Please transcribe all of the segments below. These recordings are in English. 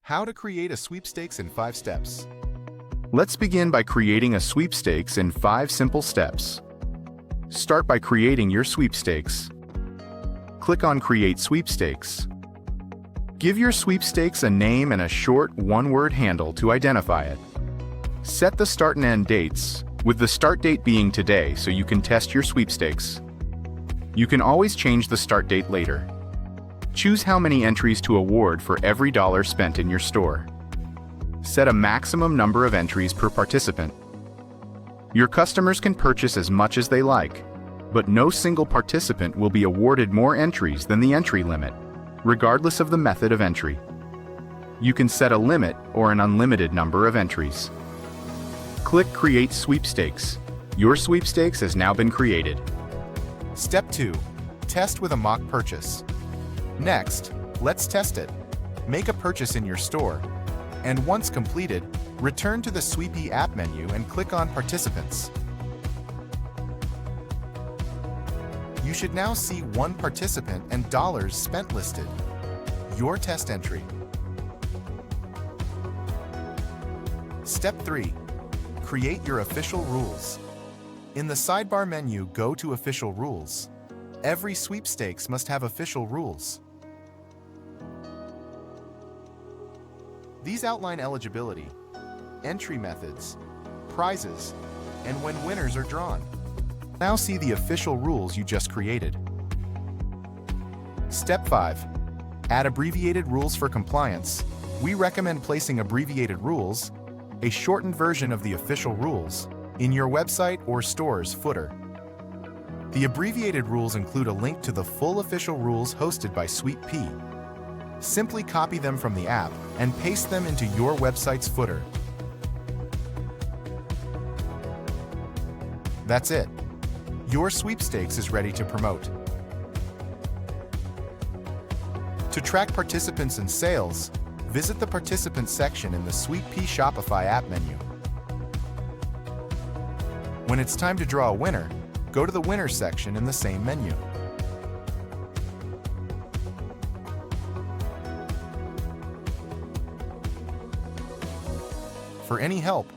How to create a sweepstakes in 5 steps. Let's begin by creating a sweepstakes in 5 simple steps. Start by creating your sweepstakes. Click on Create Sweepstakes. Give your sweepstakes a name and a short one-word handle to identify it. Set the start and end dates, with the start date being today so you can test your sweepstakes. You can always change the start date later. Choose how many entries to award for every dollar spent in your store. Set a maximum number of entries per participant. Your customers can purchase as much as they like, but no single participant will be awarded more entries than the entry limit, regardless of the method of entry. You can set a limit or an unlimited number of entries. Click Create Sweepstakes. Your sweepstakes has now been created. Step 2. Test with a mock purchase. Next, let's test it. Make a purchase in your store, and once completed, return to the Sweepea app menu and click on Participants. You should now see one participant and dollars spent listed. Your test entry. Step 3. Create your official rules. In the sidebar menu, go to Official Rules. Every sweepstakes must have official rules. These outline eligibility, entry methods, prizes, and when winners are drawn. Now see the official rules you just created. Step 5. Add abbreviated rules for compliance. We recommend placing abbreviated rules, a shortened version of the official rules, in your website or store's footer. The abbreviated rules include a link to the full official rules hosted by SweepPea. Simply copy them from the app and paste them into your website's footer. That's it. Your sweepstakes is ready to promote. To track participants and sales, visit the Participants section in the SweepPea Shopify app menu. When it's time to draw a winner, go to the Winners section in the same menu. For any help,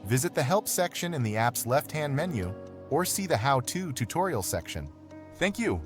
visit the Help section in the app's left-hand menu or see the How-To tutorial section. Thank you.